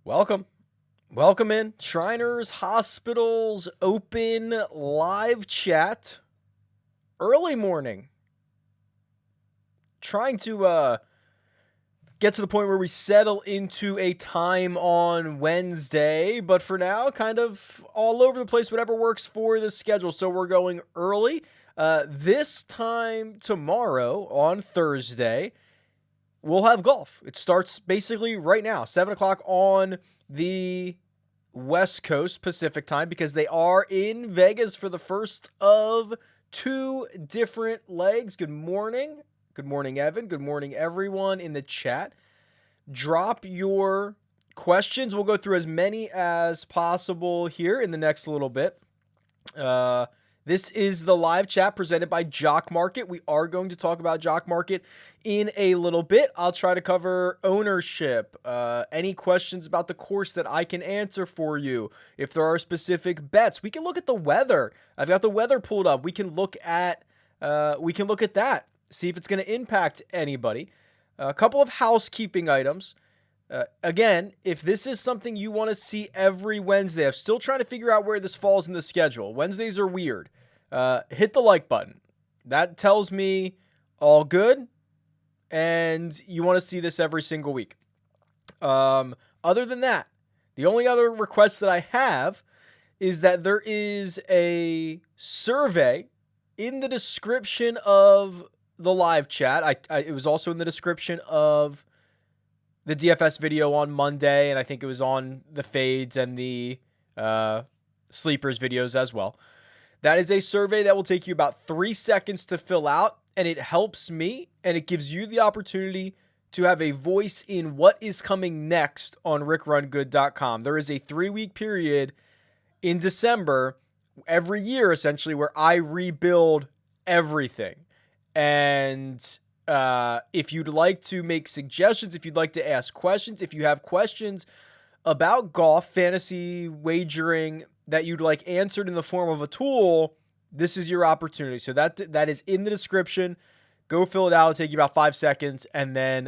Welcome. Welcome in. Shriners Hospitals open live chat. Early morning. Trying to get to the point where we settle into a time on Wednesday, but for now, kind of all over the place, whatever works for the schedule. So we're going early. This time tomorrow on Thursday, we'll have golf. It starts basically right now, 7 o'clock on the West Coast Pacific time, because they are in Vegas for the first of two different legs. Good morning. Good morning, Evan. Good morning, everyone in the chat. Drop your questions. We'll go through as many as possible here in the next little bit. This is the live chat presented by Jock Market. We are going to talk about Jock Market in a little bit. I'll try to cover ownership, any questions about the course that I can answer for you. If there are specific bets, we can look at the weather. I've got the weather pulled up. We can look at that. See if it's going to impact anybody. A couple of housekeeping items. Again, if this is something you want to see every Wednesday, I'm still trying to figure out where this falls in the schedule. Wednesdays are weird. Hit the like button. That tells me all good, and you want to see this every single week. Other than that, the only other request that I have is that there is a survey in the description of the live chat. It was also in the description of the DFS video on Monday, and I think it was on the fades and the sleepers videos as well. That is a survey that will take you about 3 seconds to fill out, and it helps me, and it gives you the opportunity to have a voice in what is coming next on RickRunGood.com. There is a 3-week period in December every year, essentially, where I rebuild everything. And if you'd like to make suggestions, if you'd like to ask questions, if you have questions about golf, fantasy, wagering that you'd like answered in the form of a tool, this is your opportunity. So that is in the description. Go fill it out. It'll take you about 5 seconds, and then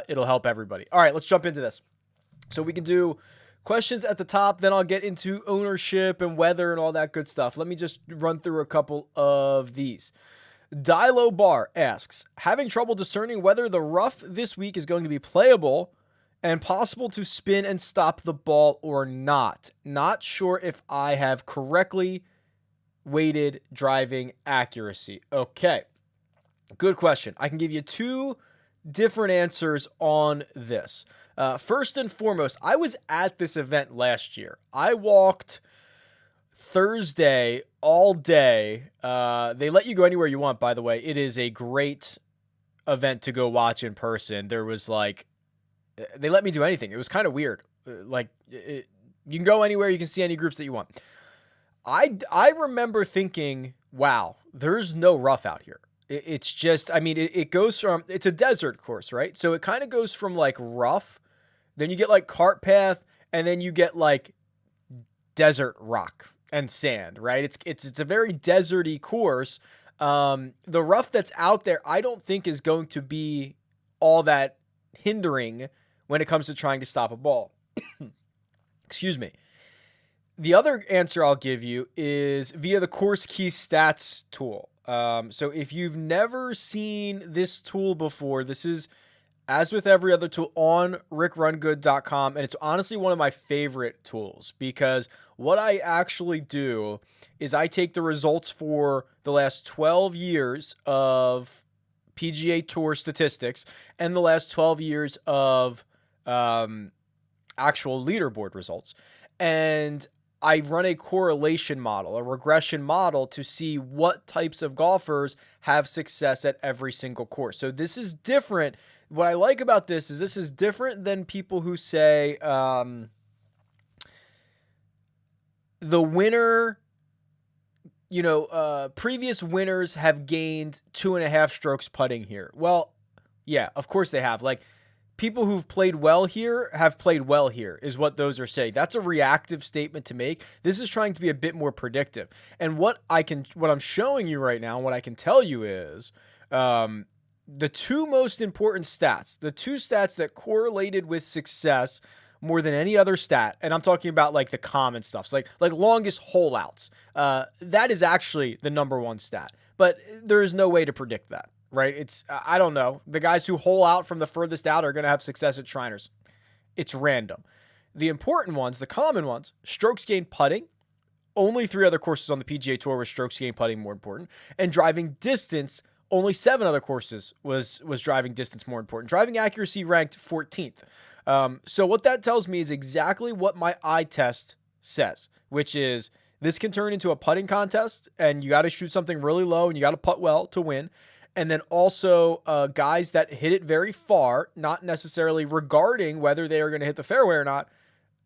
it'll help everybody. All right, let's jump into this. So we can do questions at the top, then I'll get into ownership and weather and all that good stuff. Let me just run through a couple of these. Dilo Bar asks, having trouble discerning whether the rough this week is going to be playable and possible to spin and stop the ball or not. Not sure if I have correctly weighted driving accuracy. Okay, good question. I can give you two different answers on this. First and foremost, I was at this event last year. I walked Thursday all day. They let you go anywhere you want, by the way. It is a great event to go watch in person. There was they let me do anything. It was kind of weird. You can go anywhere. You can see any groups that you want. I remember thinking, wow, there's no rough out here. It's just, it goes from, it's a desert course, right? So it kind of goes from rough, then you get cart path, and then you get desert rock and sand, right? It's a very deserty course. The rough that's out there, I don't think is going to be all that hindering when it comes to trying to stop a ball. Excuse me. The other answer I'll give you is via the Course Key Stats tool. So if you've never seen this tool before, this is, as with every other tool, on RickRunGood.com, and it's honestly one of my favorite tools, because what I actually do is I take the results for the last 12 years of PGA Tour statistics and the last 12 years of actual leaderboard results, and I run a correlation model, a regression model, to see what types of golfers have success at every single course. So this is different. What I like about this is different than people who say the winner, previous winners have gained 2.5 strokes putting here. Well, yeah, of course they have. People who've played well here have played well here, is what those are saying. That's a reactive statement to make. This is trying to be a bit more predictive. And what I'm showing you right now, what I can tell you is the two most important stats, the two stats that correlated with success more than any other stat, and I'm talking about like the common stuff, so like longest hole outs, that is actually the number one stat. But there is no way to predict that, right? I don't know. The guys who hole out from the furthest out are going to have success at Shriners. It's random. The important ones, the common ones, strokes gained putting. Only 3 other courses on the PGA Tour were strokes gained putting more important. And driving distance, only 7 other courses was driving distance more important. Driving accuracy ranked 14th. So what that tells me is exactly what my eye test says, which is this can turn into a putting contest, and you got to shoot something really low, and you got to putt well to win. And then also guys that hit it very far, not necessarily regarding whether they are going to hit the fairway or not,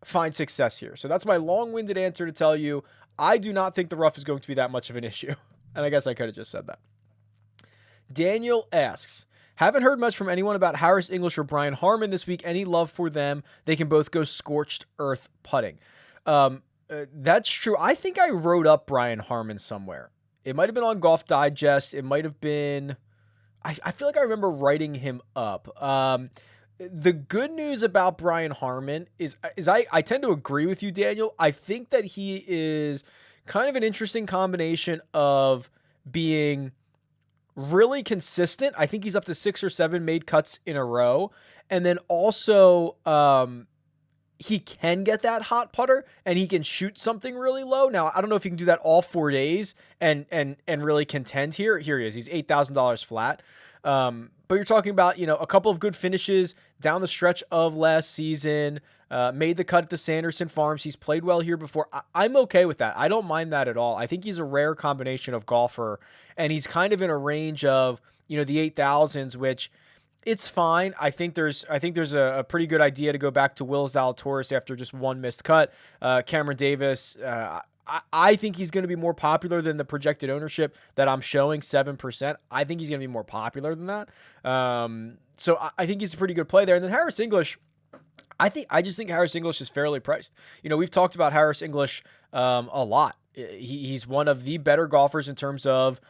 find success here. So that's my long-winded answer to tell you I do not think the rough is going to be that much of an issue. And I guess I could have just said that. Daniel asks, haven't heard much from anyone about Harris English or Brian Harman this week. Any love for them? They can both go scorched earth putting. That's true. I think I wrote up Brian Harman somewhere. It might have been on Golf Digest. It might have been... I feel like I remember writing him up. The good news about Brian Harman is I tend to agree with you, Daniel. I think that he is kind of an interesting combination of being really consistent. I think he's up to 6 or 7 made cuts in a row. And then also he can get that hot putter and he can shoot something really low. Now, I don't know if he can do that all 4 days and really contend here. Here he is. He's $8,000 flat. But you're talking about, a couple of good finishes down the stretch of last season, made the cut at the Sanderson Farms. He's played well here before. I'm okay with that. I don't mind that at all. I think he's a rare combination of golfer, and he's kind of in a range of, the 8,000s, which it's fine. I think there's a pretty good idea to go back to Will Zalatoris after just 1 missed cut. Cameron Davis, I think he's going to be more popular than the projected ownership that I'm showing, 7%. I think he's going to be more popular than that. So I think he's a pretty good play there. And then Harris English, I just think Harris English is fairly priced. We've talked about Harris English a lot. He's one of the better golfers in terms of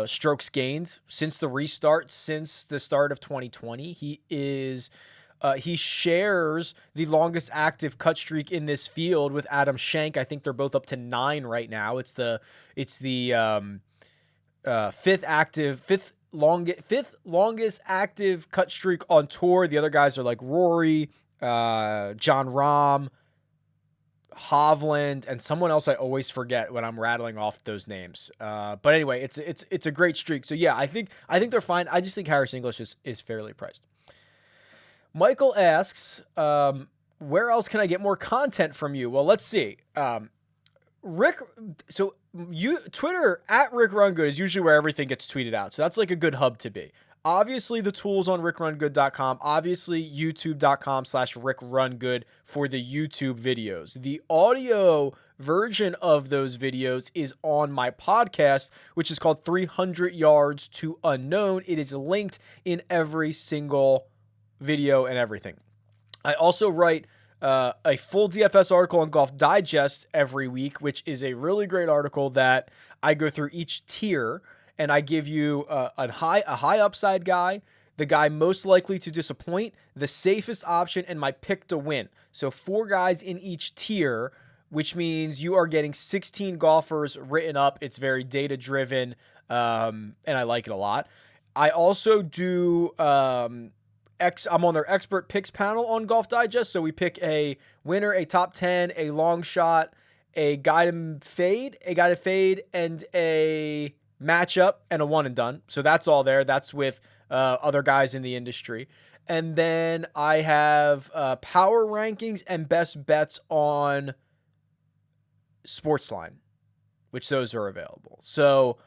strokes gained since the restart, since the start of 2020. He shares the longest active cut streak in this field with Adam Schenk. I think they're both up to 9 right now. It's the fifth longest active cut streak on tour. The other guys are like Rory, John Rahm, Hovland, and someone else I always forget when I'm rattling off those names. But anyway, it's a great streak. So yeah, I think they're fine. I just think Harris English is fairly priced. Michael asks, where else can I get more content from you? Well, let's see. Twitter at RickRunGood is usually where everything gets tweeted out. So that's like a good hub to be. Obviously, the tools on RickRunGood.com. Obviously, YouTube.com/RickRunGood for the YouTube videos. The audio version of those videos is on my podcast, which is called 300 Yards to Unknown. It is linked in every single video and everything. I also write a full DFS article on Golf Digest every week, which is a really great article that I go through each tier and I give you a high upside guy, the guy most likely to disappoint, the safest option, and my pick to win. So 4 guys in each tier, which means you are getting 16 golfers written up. It's very data driven, and I like it a lot. I also do I'm on their expert picks panel on Golf Digest. So we pick a winner, a top 10, a long shot, a guy to fade, and a matchup, and a one and done. So that's all there. That's with other guys in the industry. And then I have power rankings and best bets on Sportsline, which those are available. So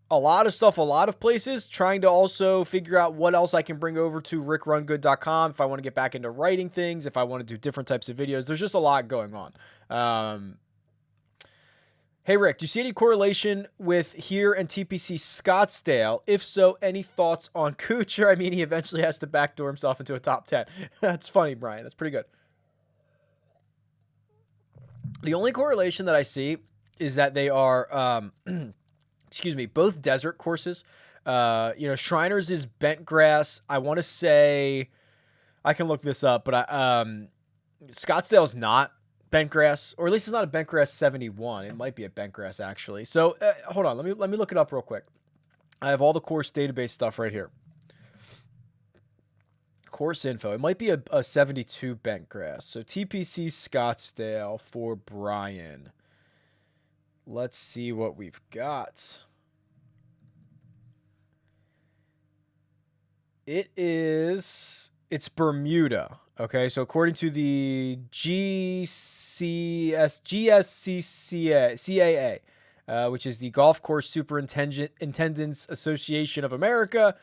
a lot of stuff, a lot of places, trying to also figure out what else I can bring over to rickrungood.com if I want to get back into writing things, if I want to do different types of videos. There's just a lot going on. Hey, Rick, do you see any correlation with here and TPC Scottsdale? If so, any thoughts on Kuchar? I mean, he eventually has to backdoor himself into a top 10. That's funny, Brian. That's pretty good. The only correlation that I see is that they are... both desert courses. Shriners is bent grass. I want to say, I can look this up, but Scottsdale's not bentgrass, or at least it's not a bentgrass 71. It might be a bentgrass actually. So hold on, let me look it up real quick. I have all the course database stuff right here. Course info. It might be a 72 bentgrass. So TPC Scottsdale for Brian. Let's see what we've got. It's Bermuda. Okay, so according to the GSCCAA, which is the Golf Course Superintendents Association of America,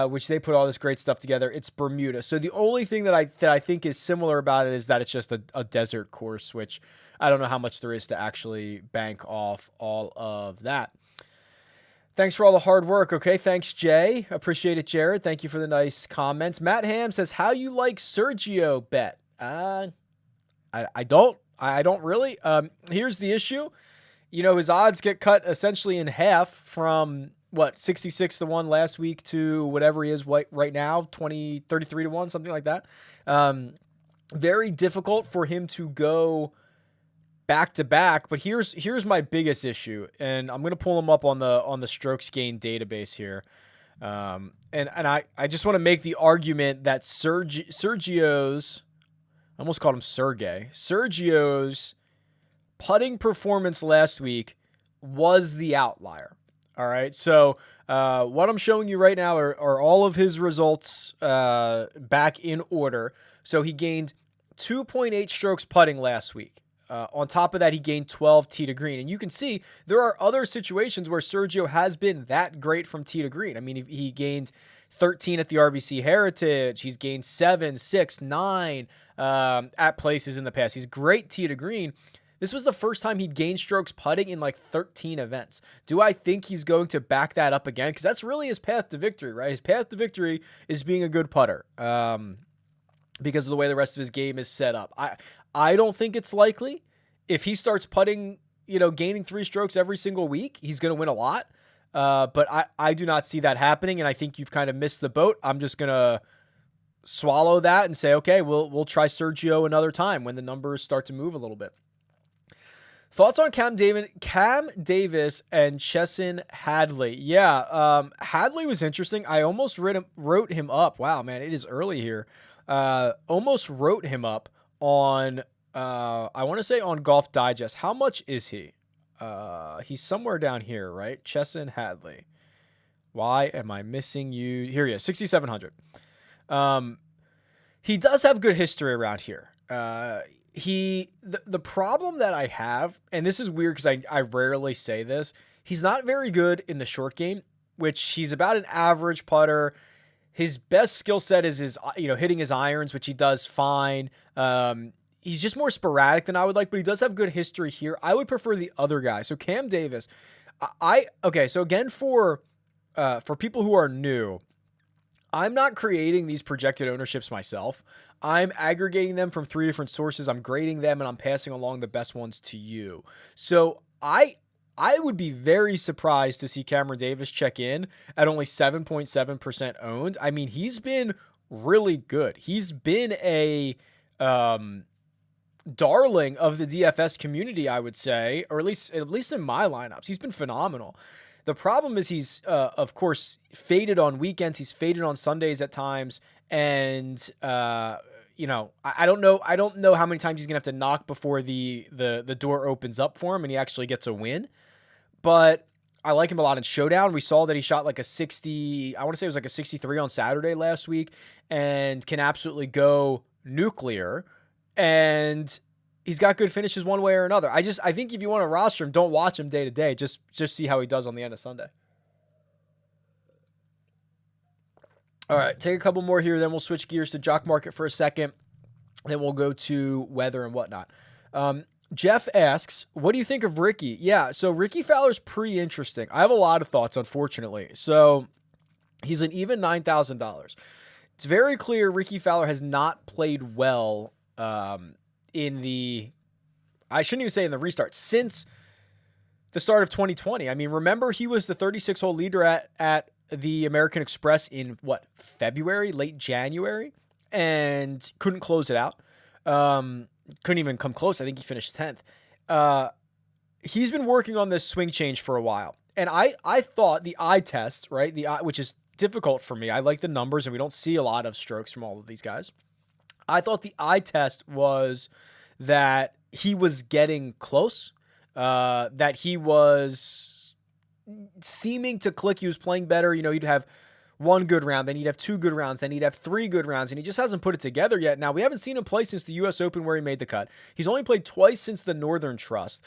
which they put all this great stuff together, it's Bermuda. So the only thing that I think is similar about it is that it's just a desert course, which I don't know how much there is to actually bank off all of that. Thanks for all the hard work. Okay, thanks, Jay. Appreciate it, Jared. Thank you for the nice comments. Matt Ham says, how you like Sergio bet? I don't really. Here's the issue. You know, his odds get cut essentially in half from, 66 to 1 last week to whatever he is right now, 33 to 1, something like that. Very difficult for him to go back to back, but here's my biggest issue, and I'm gonna pull him up on the strokes gain database here, and I just want to make the argument that Sergio's, I almost called him Sergio's putting performance last week was the outlier. All right, so what I'm showing you right now are all of his results back in order. So he gained 2.8 strokes putting last week. On top of that, he gained 12 tee to green. And you can see there are other situations where Sergio has been that great from tee to green. I mean, he gained 13 at the RBC Heritage. He's gained 7, 6, 9 at places in the past. He's great tee to green. This was the first time he'd gained strokes putting in like 13 events. Do I think he's going to back that up again? Because that's really his path to victory, right? His path to victory is being a good putter. Because of the way the rest of his game is set up. I don't think it's likely. If he starts putting, gaining 3 strokes every single week, he's going to win a lot. But I do not see that happening, and I think you've kind of missed the boat. I'm just going to swallow that and say, okay, we'll try Sergio another time when the numbers start to move a little bit. Thoughts on Cam Davis and Chesson Hadley? Yeah, Hadley was interesting. I almost wrote him up. Wow, man, it is early here. Almost wrote him up on, I want to say on Golf Digest. How much is he? He's somewhere down here, right? Chesson Hadley. Why am I missing you? Here he is, 6,700. He does have good history around here. The problem that I have, and this is weird because I rarely say this, he's not very good in the short game, which he's about an average putter. His best skill set is his, hitting his irons, which he does fine. He's just more sporadic than I would like, but he does have good history here. I would prefer the other guy. So Cam Davis, so again, for people who are new, I'm not creating these projected ownerships myself. I'm aggregating them from 3 different sources. I'm grading them and I'm passing along the best ones to you. So I would be very surprised to see Cameron Davis check in at only 7.7% owned. I mean, he's been really good. He's been a darling of the DFS community, I would say, or at least in my lineups. He's been phenomenal. The problem is he's, of course, faded on weekends. He's faded on Sundays at times. And, I don't know how many times he's going to have to knock before the door opens up for him and he actually gets a win. But I like him a lot in Showdown. We saw that he shot like a 60, I want to say it was like a 63 on Saturday last week, and can absolutely go nuclear. And he's got good finishes one way or another. I think if you want to roster him, don't watch him day to day. Just see how he does on the end of Sunday. All right, take a couple more here, then we'll switch gears to Jock Market for a second. Then we'll go to weather and whatnot. Jeff asks, what do you think of Ricky? Yeah, so Ricky Fowler's pretty interesting. I have a lot of thoughts, unfortunately. So he's an even $9,000. It's very clear Ricky Fowler has not played well in the, I shouldn't even say in the restart, since the start of 2020. I mean, remember he was the 36-hole leader at the American Express in February, late January, and couldn't close it out. Couldn't even come close. I think he finished 10th. He's been working on this swing change for a while. And I thought the eye test, right? The eye, which is difficult for me. I like the numbers and we don't see a lot of strokes from all of these guys. I thought the eye test was that he was getting close, that he was seeming to click. He was playing better. You know, you'd have one good round, then you'd have two good rounds, then he'd have three good rounds, and he just hasn't put it together yet. Now, we haven't seen him play since the U.S. Open where he made the cut. He's only played twice since the Northern Trust.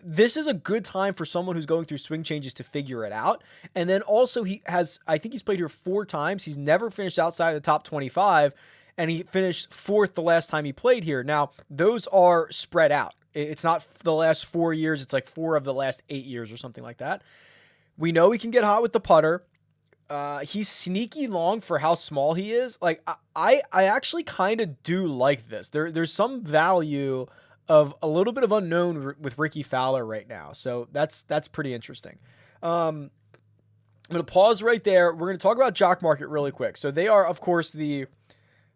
This is a good time for someone who's going through swing changes to figure it out. And then also I think he's played here 4 times. He's never finished outside of the top 25, and he finished 4th the last time he played here. Now, those are spread out. It's not the last 4 years. It's like 4 of the last 8 years or something like that. We know he can get hot with the putter. He's sneaky long for how small he is. Like I actually kind of do like this. There's some value of a little bit of unknown with Ricky Fowler right now. So that's pretty interesting. I'm going to pause right there. We're going to talk about Jock Market really quick. So they are, of course, the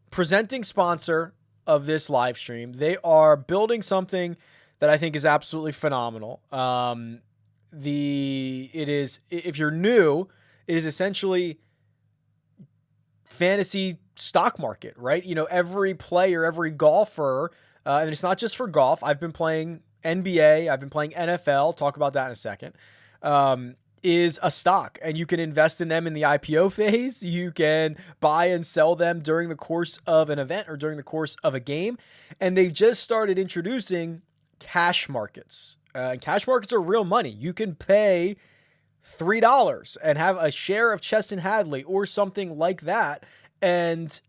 presenting sponsor of this live stream. They are building something that I think is absolutely phenomenal. It is, if you're new, it is essentially fantasy stock market, right? You know, every player, every golfer, and it's not just for golf. I've been playing NBA. I've been playing NFL. Talk about that in a second. Is a stock, and you can invest in them in the IPO phase. You can buy and sell them during the course of an event or during the course of a game. And they've just started introducing cash markets. And cash markets are real money. You can pay $3 and have a share of Chesson Hadley or something like that, and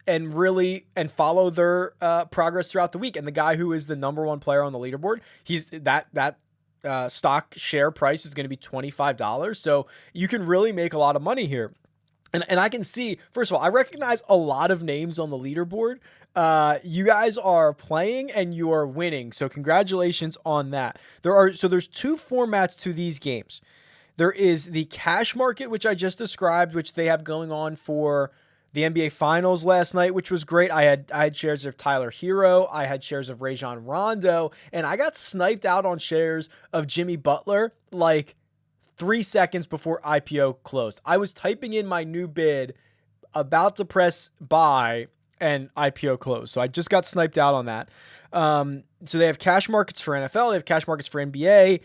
follow their progress throughout the week. And the guy who is the number 1 player on the leaderboard, he's that stock share price is going to be $25. So you can really make a lot of money here. And I can see, first of all, I recognize a lot of names on the leaderboard. You guys are playing and you are winning. So congratulations on that. There's 2 formats to these games. There is the cash market, which I just described, which they have going on for the NBA Finals last night, which was great. I had shares of Tyler Hero. I had shares of Rajon Rondo, and I got sniped out on shares of Jimmy Butler like 3 seconds before IPO closed. I was typing in my new bid, about to press buy, and IPO closed. So I just got sniped out on that. So they have cash markets for NFL. They have cash markets for NBA.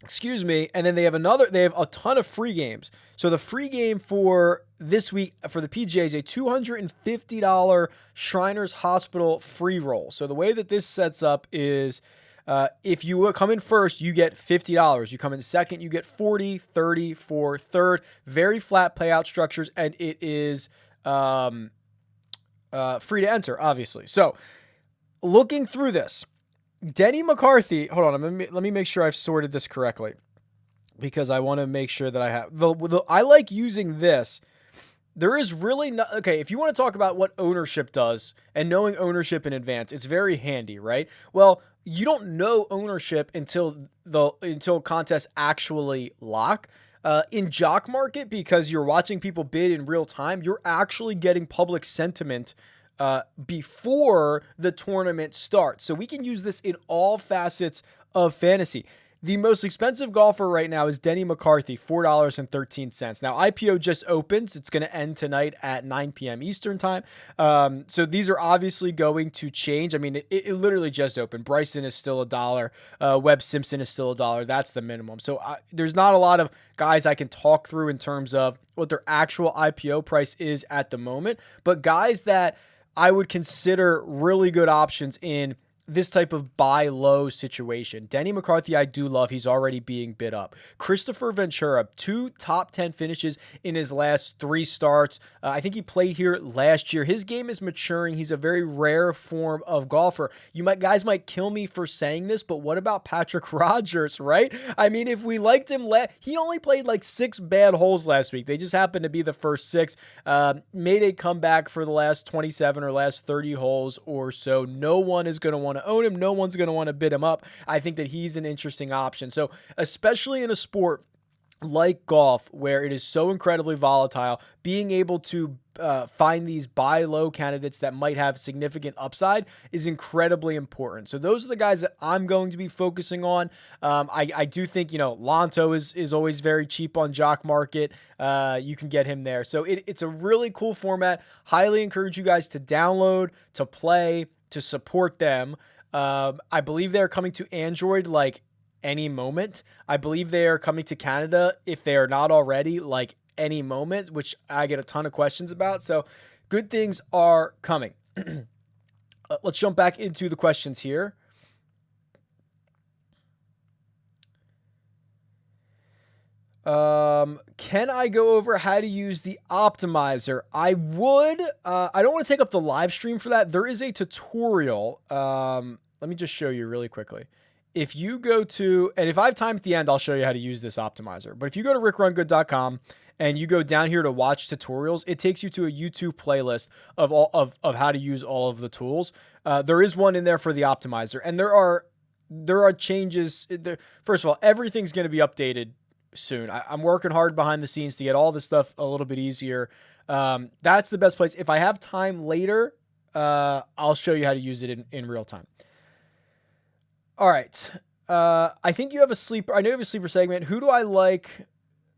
Excuse me. And then they have a ton of free games. So the free game for this week for the PGA is a $250 Shriners Hospital free roll. So the way that this sets up is if you come in first, you get $50. You come in second, you get $40, $30 for third. Very flat payout structures, and it is free to enter, obviously. So looking through this, Denny McCarthy, hold on, let me make sure I've sorted this correctly, because I want to make sure that I have I like using this. There is really no, okay, if you want to talk about what ownership does and knowing ownership in advance, it's very handy, right? Well, you don't know ownership until contests actually lock. In Jock Market, because you're watching people bid in real time, you're actually getting public sentiment before the tournament starts. So we can use this in all facets of fantasy. The most expensive golfer right now is Denny McCarthy, $4.13. Now, IPO just opens. It's going to end tonight at 9 p.m. Eastern time. So these are obviously going to change. I mean, it literally just opened. Bryson is still $1. Webb Simpson is still $1. That's the minimum. So there's not a lot of guys I can talk through in terms of what their actual IPO price is at the moment. But guys that I would consider really good options in this type of buy low situation. Denny McCarthy, I do love. He's already being bid up. Christopher Ventura, 2 top 10 finishes in his last 3 starts. I think he played here last year. His game is maturing. He's a very rare form of golfer. Guys might kill me for saying this, but what about Patrick Rogers, right? I mean, if we liked him, he only played like 6 bad holes last week. They just happened to be the first 6. Made a comeback for the last 27 or last 30 holes or so. No one is going to want to own him. No one's going to want to bid him up. I think that he's an interesting option. So especially in a sport like golf, where it is so incredibly volatile, being able to find these buy low candidates that might have significant upside is incredibly important. So those are the guys that I'm going to be focusing on. I do think, Lanto is always very cheap on Jock Market. You can get him there. So it's a really cool format. Highly encourage you guys to download, to play, to support them. I believe they're coming to Android like any moment. I believe they are coming to Canada, if they are not already, like any moment, which I get a ton of questions about. So good things are coming. Let's jump back into the questions here. Can I go over how to use the optimizer? I would. I don't want to take up the live stream for that. There is a tutorial. Let me just show you really quickly. If you go to, and if I have time at the end, I'll show you how to use this optimizer. But if you go to rickrungood.com and you go down here to watch tutorials, it takes you to a YouTube playlist of all of how to use all of the tools. There is one in there for the optimizer, and there are changes. First of all, everything's going to be updated soon. I'm working hard behind the scenes to get all this stuff a little bit easier. That's the best place. If I have time later, I'll show you how to use it in real time. All right. I think you have a sleeper. I know you have a sleeper segment. Who do I like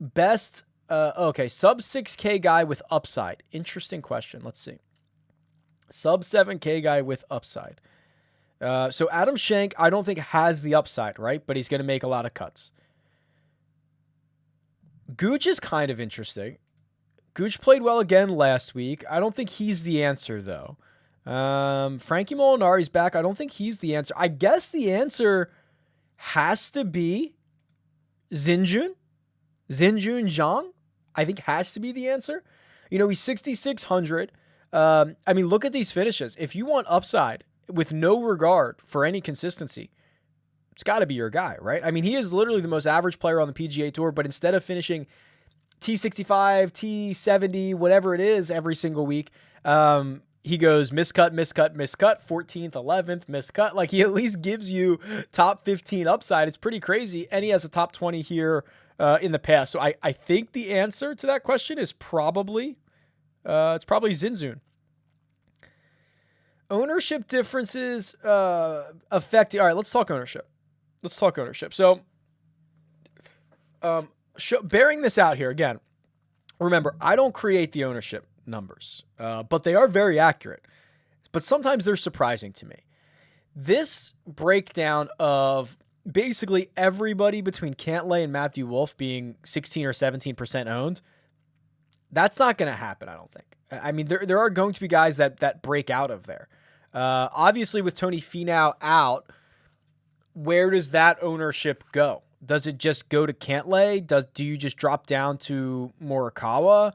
best? Okay. Sub 6K guy with upside. Interesting question. Let's see. Sub 7K guy with upside. So Adam Schenk, I don't think has the upside, right? But he's going to make a lot of cuts. Gooch is kind of interesting. Gooch played well again last week. I don't think he's the answer, though. Frankie Molinari's back. I don't think he's the answer. I guess the answer has to be Xinjun Zhang. I think has to be the answer. He's 6,600. Look at these finishes. If you want upside with no regard for any consistency, it's got to be your guy, right? He is literally the most average player on the PGA Tour, but instead of finishing T65, T70, whatever it is every single week, he goes miscut, 14th, 11th, miscut. Like, he at least gives you top 15 upside. It's pretty crazy. And he has a top 20 here in the past. So I think the answer to that question is probably Xinjun. Ownership differences affecting. All right, let's talk ownership. So, bearing this out here again, remember, I don't create the ownership numbers, but they are very accurate. But sometimes they're surprising to me. This breakdown of basically everybody between Cantlay and Matthew Wolff being 16 or 17% owned, that's not going to happen, I don't think. There are going to be guys that break out of there. Obviously, with Tony Finau out, where does that ownership go? Does it just go to Cantlay? Do you just drop down to Morikawa?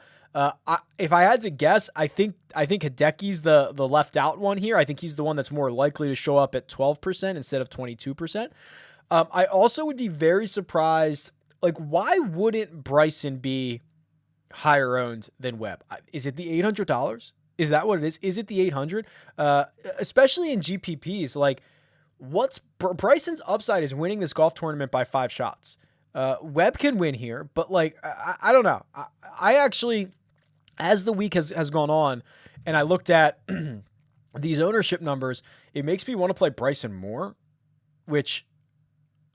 If I had to guess, I think Hideki's the left out one here. I think he's the one that's more likely to show up at 12% instead of 22%. I also would be very surprised. Like, why wouldn't Bryson be higher owned than Webb? Is it the $800? Is that what it is? Is it the 800? Especially in GPPs, like, Bryson's upside is winning this golf tournament by 5 shots. Webb can win here, but like, I don't know. I actually, as the week has gone on and I looked at these ownership numbers, it makes me want to play Bryson more, which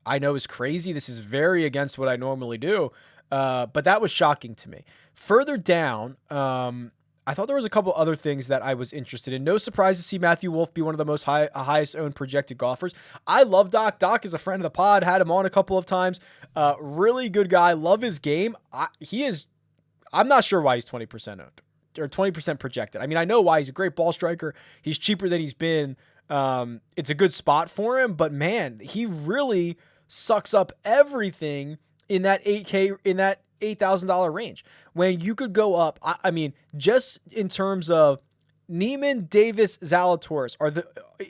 I know is crazy. This is very against what I normally do. But that was shocking to me. Further down, I thought there was a couple other things that I was interested in. No surprise to see Matthew Wolff be one of the most highest owned projected golfers. I love Doc. Doc is a friend of the pod. Had him on a couple of times. Really good guy. Love his game. I'm not sure why he's 20% owned or 20% projected. I know why. He's a great ball striker. He's cheaper than he's been. It's a good spot for him, but man, he really sucks up everything in that $8,000 range when you could go up. Just in terms of Neiman, Davis, Zalatoris,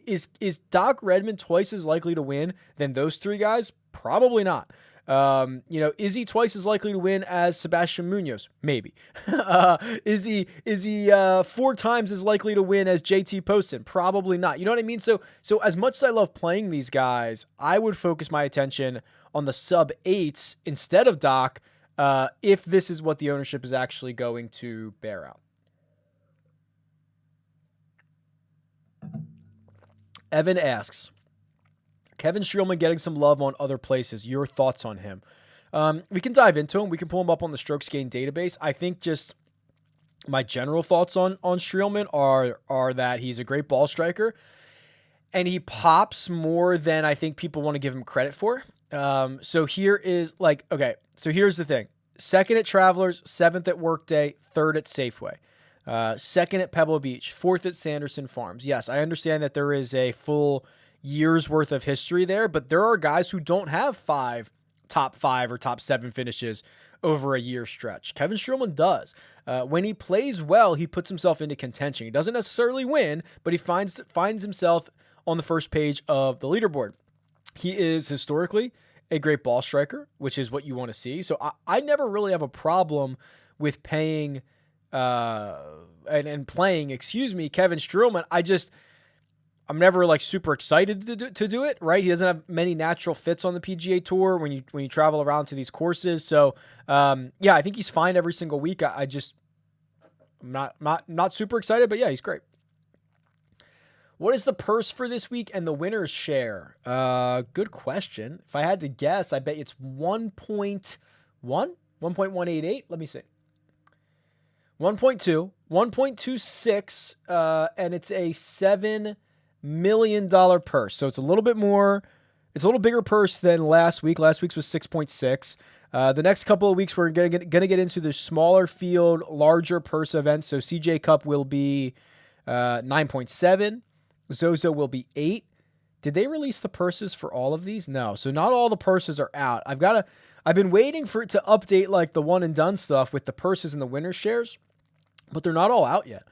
is Doc Redman twice as likely to win than those three guys? Probably not. Is he twice as likely to win as Sebastian Munoz? Maybe. Is he 4 times as likely to win as JT Poston? Probably not. You know what I mean? So as much as I love playing these guys, I would focus my attention on the sub 8s instead of Doc. if this is what the ownership is actually going to bear out. Evan asks, Kevin Streelman getting some love on other places. Your thoughts on him? We can dive into him. We can pull him up on the strokes gained database. I think just my general thoughts on Streelman are that he's a great ball striker, and he pops more than I think people want to give him credit for. So here's the thing. 2nd at Travelers, 7th at Workday, 3rd at Safeway. 2nd at Pebble Beach, 4th at Sanderson Farms. Yes, I understand that there is a full year's worth of history there, but there are guys who don't have top 5 or top 7 finishes over a year stretch. Kevin Streelman does. When he plays well, he puts himself into contention. He doesn't necessarily win, but he finds himself on the first page of the leaderboard. He is historically a great ball striker, which is what you want to see. So I never really have a problem with paying and playing, Kevin Streelman. I'm never like super excited to do it, right? He doesn't have many natural fits on the PGA Tour when you travel around to these courses. So I think he's fine every single week. I'm not super excited, but yeah, he's great. What is the purse for this week and the winner's share? Good question. If I had to guess, I bet it's 1.188. Let me see. 1.2, 1.26, and it's a $7 million purse. So it's a little bit more, it's a little bigger purse than last week. Last week's was 6.6. The next couple of weeks, we're going to get into the smaller field, larger purse events. So CJ Cup will be 9.7. Zozo will be 8. Did they release the purses for all of these? No. So not all the purses are out. I've been waiting for it to update like the one and done stuff with the purses and the winner shares, but they're not all out yet.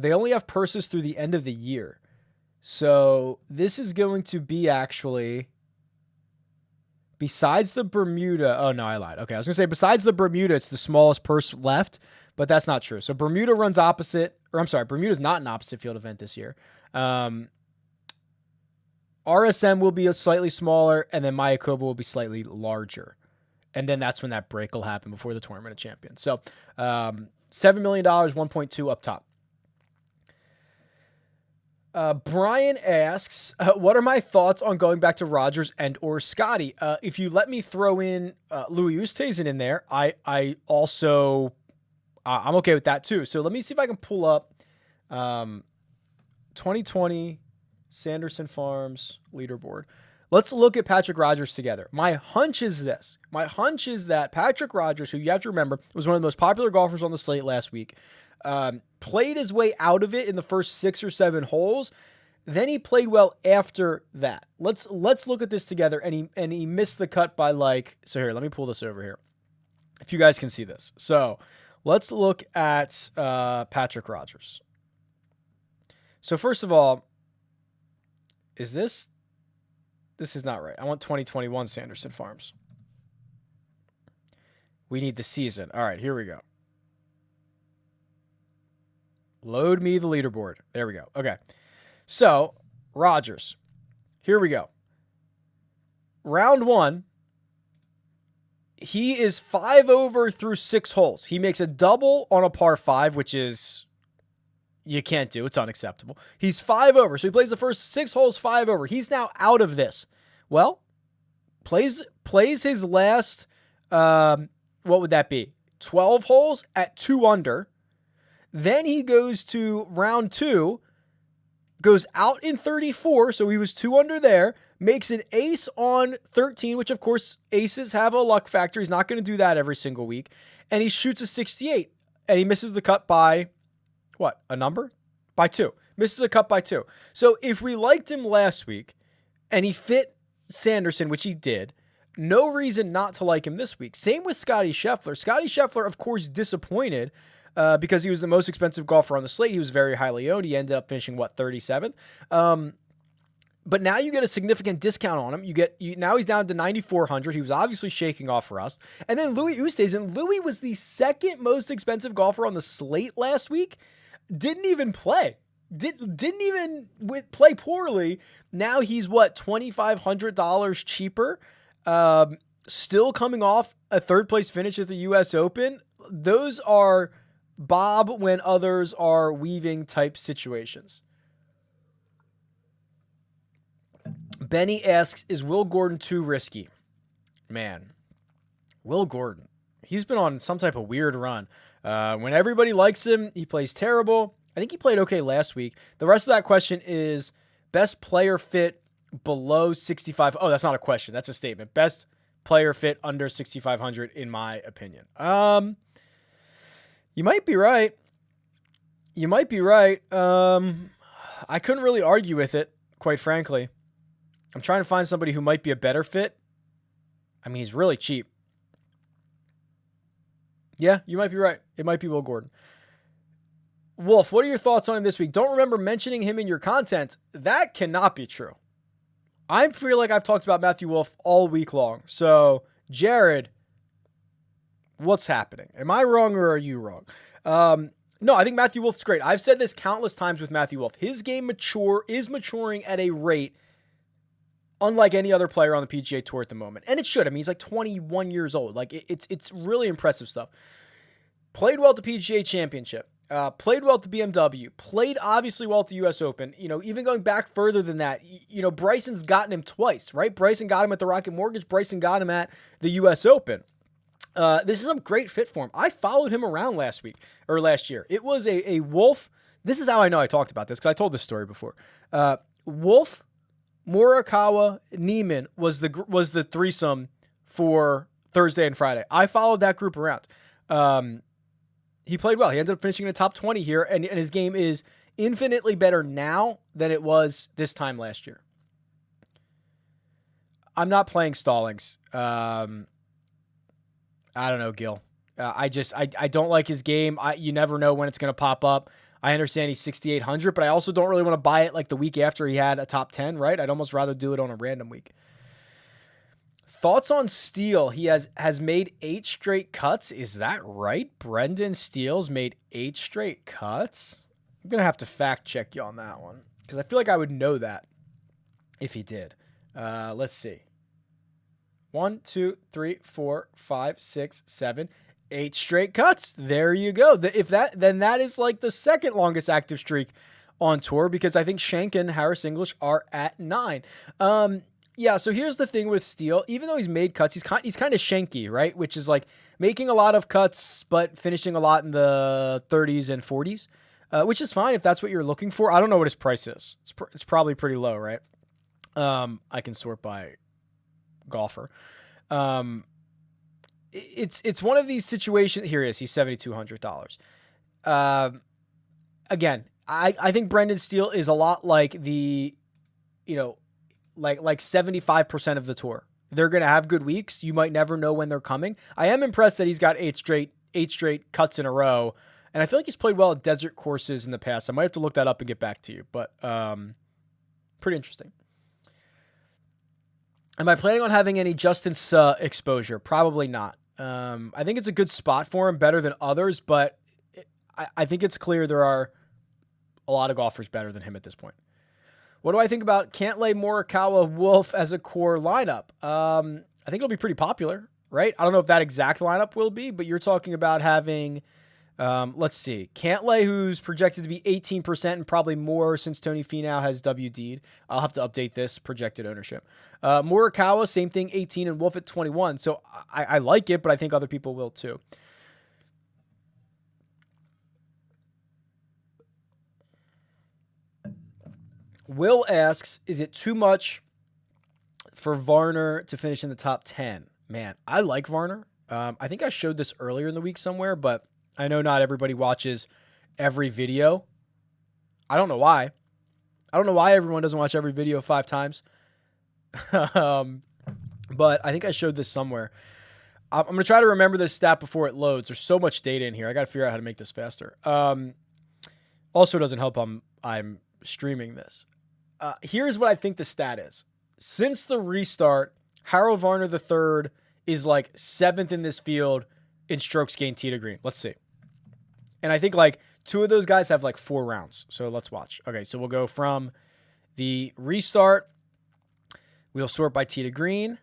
They only have purses through the end of the year. So this is going to be actually, besides the Bermuda. Oh no, I lied. Okay. I was going to say besides the Bermuda, it's the smallest purse left, but that's not true. So Bermuda runs opposite, or I'm sorry, Bermuda's not an opposite field event this year. RSM will be a slightly smaller, and then Mayakoba will be slightly larger. And then that's when that break will happen before the Tournament of Champions. So $7 million, 1.2 up top. Brian asks, what are my thoughts on going back to Rogers and or Scotty? If you let me throw in Louis Oosthuizen in there, I'm okay with that too. So let me see if I can pull up 2020 Sanderson Farms leaderboard. Let's look at Patrick Rogers together. My hunch is this. My hunch is that Patrick Rogers, who you have to remember was one of the most popular golfers on the slate last week, played his way out of it in the first 6 or 7 holes. Then he played well after that. Let's look at this together. And he missed the cut by so here, let me pull this over here. If you guys can see this. So let's look at Patrick Rogers. So first of all, this is not right. I want 2021 Sanderson Farms. We need the season. All right, here we go. Load me the leaderboard. There we go. Okay. So, Rogers. Here we go. Round 1. He is 5 over through 6 holes. He makes a double on a par 5, which is, you can't do. It's unacceptable. He's 5 over. So he plays the first 6 holes 5 over. He's now out of this. Well, plays his last, what would that be? 12 holes at 2 under. Then he goes to round 2, goes out in 34. So he was 2 under there, makes an ace on 13, which of course aces have a luck factor. He's not going to do that every single week. And he shoots a 68 and he misses the cut by what? A number? By 2. Misses a cut by 2. So if we liked him last week and he fit Sanderson, which he did, no reason not to like him this week. Same with Scotty Scheffler. Scotty Scheffler, of course, disappointed because he was the most expensive golfer on the slate. He was very highly owned. He ended up finishing, 37th? But now you get a significant discount on him. Now he's down to 9,400. He was obviously shaking off rust. And then Louis Oosthuizen. Louis was the second most expensive golfer on the slate last week. Didn't even play. Didn't even play poorly. Now he's $2,500 cheaper. still coming off a third place finish at the US Open. Those are Bob when others are weaving type situations. Benny asks, is Will Gordon too risky? Man, Will Gordon, he's been on some type of weird run. When everybody likes him, he plays terrible. I think he played okay last week. The rest of that question is best player fit below 65. Oh, that's not a question. That's a statement. Best player fit under 6,500 in my opinion. You might be right. You might be right. I couldn't really argue with it, quite frankly. I'm trying to find somebody who might be a better fit. I mean, he's really cheap. Yeah, you might be right. It might be Will Gordon. Wolf, what are your thoughts on him this week? Don't remember mentioning him in your content. That cannot be true. I feel like I've talked about Matthew Wolf all week long. So, Jared, what's happening? Am I wrong or are you wrong? No, I think Matthew Wolf's great. I've said this countless times with Matthew Wolf. His game is maturing at a rate unlike any other player on the PGA Tour at the moment. And it should. I mean, he's like 21 years old. Like, it's really impressive stuff. Played well at the PGA Championship. Played well at the BMW. Played obviously well at the US Open. You know, even going back further than that, you know, Bryson's gotten him twice, right? Bryson got him at the Rocket Mortgage. Bryson got him at the US Open. This is a great fit for him. I followed him around last year. It was a Wolf. This is how I know I talked about this because I told this story before. Wolf, Morikawa, Neiman was the threesome for Thursday and Friday. I followed that group around. He played well. He ended up finishing in the top 20 here, and his game is infinitely better now than it was this time last year. I'm not playing Stallings. I don't know, Gil. I don't like his game. You never know when it's going to pop up. I understand he's 6,800, but I also don't really want to buy it like the week after he had a top 10, right? I'd almost rather do it on a random week. Thoughts on Steele? He has made 8 straight cuts. Is that right? Brendan Steele's made 8 straight cuts? I'm going to have to fact check you on that one because I feel like I would know that if he did. Let's see. 1, 2, 3, 4, 5, 6, 7, 8 straight cuts. There you go. Then that is like the second longest active streak on tour because I think Shank and Harris English are at 9. Yeah, so here's the thing with Steele. Even though he's made cuts, he's kind of shanky, right? Which is like making a lot of cuts, but finishing a lot in the 30s and 40s, which is fine if that's what you're looking for. I don't know what his price is. It's probably pretty low, right? I can sort by golfer. It's one of these situations. Here he is. He's $7,200. Again, I think Brendan Steele is a lot like the, like 75% of the tour. They're going to have good weeks. You might never know when they're coming. I am impressed that he's got 8 straight cuts in a row. And I feel like he's played well at desert courses in the past. I might have to look that up and get back to you, but pretty interesting. Am I planning on having any Justin Suh exposure? Probably not. I think it's a good spot for him, better than others, but I think it's clear there are a lot of golfers better than him at this point. What do I think about Cantlay, Morikawa, Wolf as a core lineup? I think it'll be pretty popular, right? I don't know if that exact lineup will be, but you're talking about having, let's see, Cantlay, who's projected to be 18% and probably more since Tony Finau has WD'd. I'll have to update this projected ownership. Morikawa, same thing, 18, and Wolf at 21. So I like it, but I think other people will too. Will asks, is it too much for Varner to finish in the top 10? Man, I like Varner. I think I showed this earlier in the week somewhere, but I know not everybody watches every video. I don't know why. I don't know why everyone doesn't watch every video 5 times. But I think I showed this somewhere. I'm going to try to remember this stat before it loads. There's so much data in here. I got to figure out how to make this faster. Also, it doesn't help I'm streaming this. Here's what I think the stat is. Since the restart, Harold Varner III is like 7th in this field in strokes gained tee to green. Let's see. And I think like 2 of those guys have like 4 rounds. So let's watch. Okay, so we'll go from the restart. We'll sort by tee to green.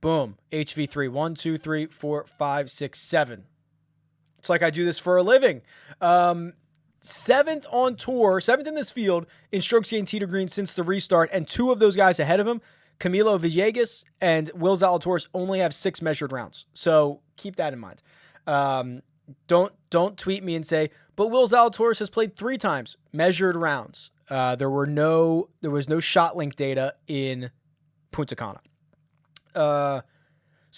Boom. HV3. 1, 2, 3, 4, 5, 6, 7. It's like I do this for a living. 7th on tour, 7th in this field in strokes gained tee to green since the restart, and 2 of those guys ahead of him, Camilo Villegas and Will Zalatoris, only have 6 measured rounds. So keep that in mind. Don't tweet me and say, but Will Zalatoris has played 3 times measured rounds. There was no shot link data in Punta Cana. So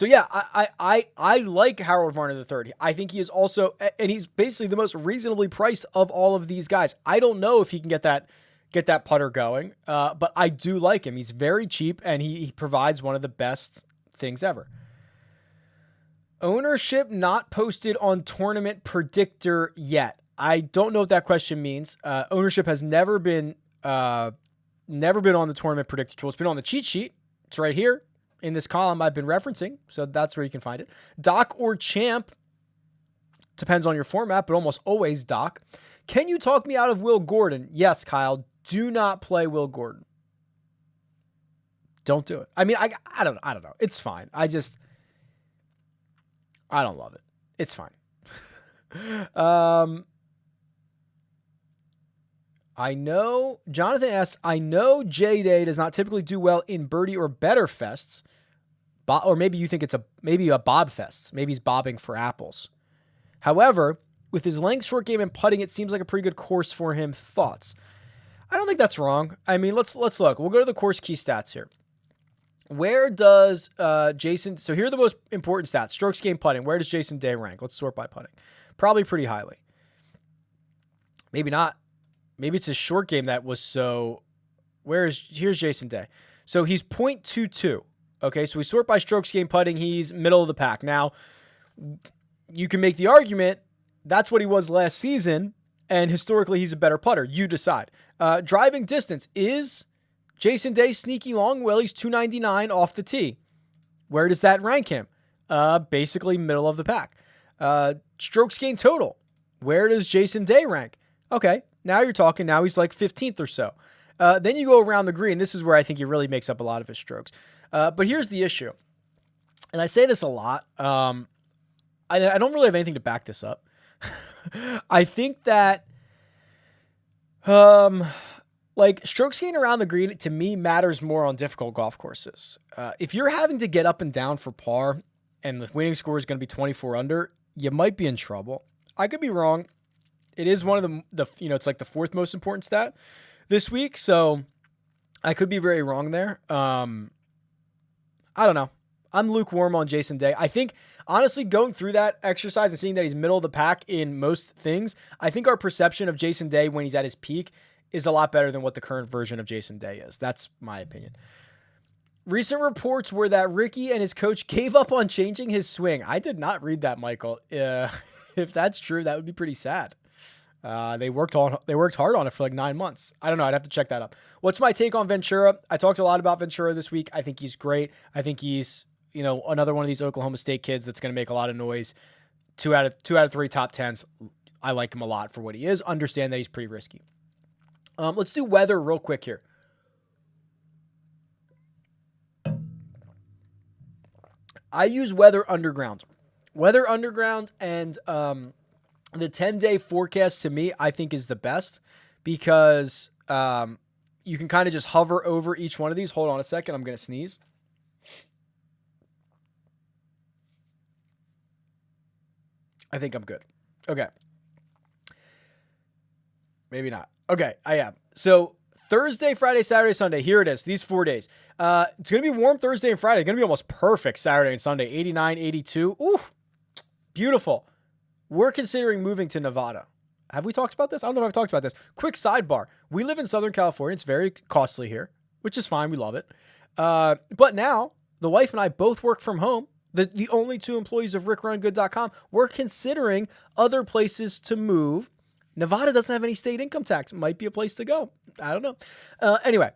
yeah, I like Harold Varner III. I think he is also, and he's basically the most reasonably priced of all of these guys. I don't know if he can get that putter going, but I do like him. He's very cheap, and he provides one of the best things ever. Ownership not posted on Tournament Predictor yet. I don't know what that question means. Ownership has never been on the Tournament Predictor tool. It's been on the cheat sheet. It's right here in this column I've been referencing, so that's where you can find it. Doc or Champ, depends on your format, but almost always Doc. Can you talk me out of Will Gordon? Yes, Kyle. Do not play Will Gordon. Don't do it. I mean, I don't know. It's fine. I don't love it. It's fine. I know Jonathan S. I know J-Day does not typically do well in birdie or better fests, or maybe you think it's maybe a bob fest. Maybe he's bobbing for apples. However, with his length, short game, and putting, it seems like a pretty good course for him. Thoughts? I don't think that's wrong. I mean, let's look. We'll go to the course key stats here. Where does Jason? So here are the most important stats: strokes gained, putting. Where does Jason Day rank? Let's sort by putting. Probably pretty highly. Maybe not. Maybe it's his short game that was so. Here's Jason Day. So he's 0.22. Okay, so we sort by strokes gained, putting. He's middle of the pack. Now, you can make the argument that's what he was last season, and historically he's a better putter. You decide. Driving distance, is Jason Day sneaky long? Well, he's 299 off the tee. Where does that rank him? Basically middle of the pack. Strokes gained total. Where does Jason Day rank? Okay, now you're talking. Now he's like 15th or so. Then you go around the green. This is where I think he really makes up a lot of his strokes. But here's the issue. And I say this a lot. I don't really have anything to back this up. I think that like strokes gained around the green, to me, matters more on difficult golf courses. If you're having to get up and down for par and the winning score is going to be 24 under, you might be in trouble. I could be wrong. It is one of the it's like the 4th most important stat this week. So I could be very wrong there. I don't know. I'm lukewarm on Jason Day. I think, honestly, going through that exercise and seeing that he's middle of the pack in most things, I think our perception of Jason Day when he's at his peak is a lot better than what the current version of Jason Day is. That's my opinion. Recent reports were that Ricky and his coach gave up on changing his swing. I did not read that, Michael. If that's true, that would be pretty sad. They worked hard on it for like 9 months. I don't know. I'd have to check that up. What's my take on Ventura? I talked a lot about Ventura this week. I think he's great. I think he's, another one of these Oklahoma State kids that's going to make a lot of noise. 2 out of 3 top 10s. I like him a lot for what he is. Understand that he's pretty risky. Let's do weather real quick here. I use Weather Underground. Weather Underground and the 10-day forecast, to me, I think is the best because you can kind of just hover over each one of these. Hold on a second. I'm going to sneeze. I think I'm good. Okay. Maybe not. Okay, I am. So Thursday, Friday, Saturday, Sunday. Here it is. These 4 days. It's going to be warm Thursday and Friday. It's going to be almost perfect Saturday and Sunday. 89, 82. Ooh, beautiful. We're considering moving to Nevada. Have we talked about this? I don't know if I've talked about this. Quick sidebar. We live in Southern California. It's very costly here, which is fine. We love it. But now the wife and I both work from home. The only 2 employees of RickRunGood.com. We're considering other places to move. Nevada doesn't have any state income tax. Might be a place to go. I don't know. Anyway,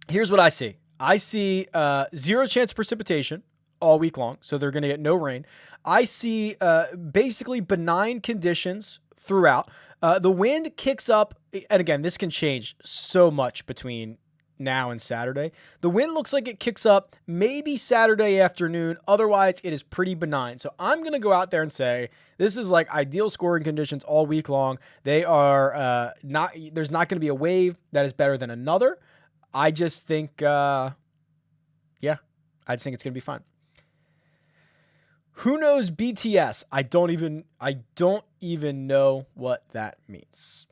here's what I see. I see 0 chance of precipitation all week long, so they're going to get no rain. I see basically benign conditions throughout. The wind kicks up, and again, this can change so much between now and Saturday. The wind looks like it kicks up maybe Saturday afternoon. Otherwise, it is pretty benign. So I'm going to go out there and say this is like ideal scoring conditions all week long. They are there's not going to be a wave that is better than another. I just think, I just think it's going to be fun. Who knows BTS? I don't even know what that means.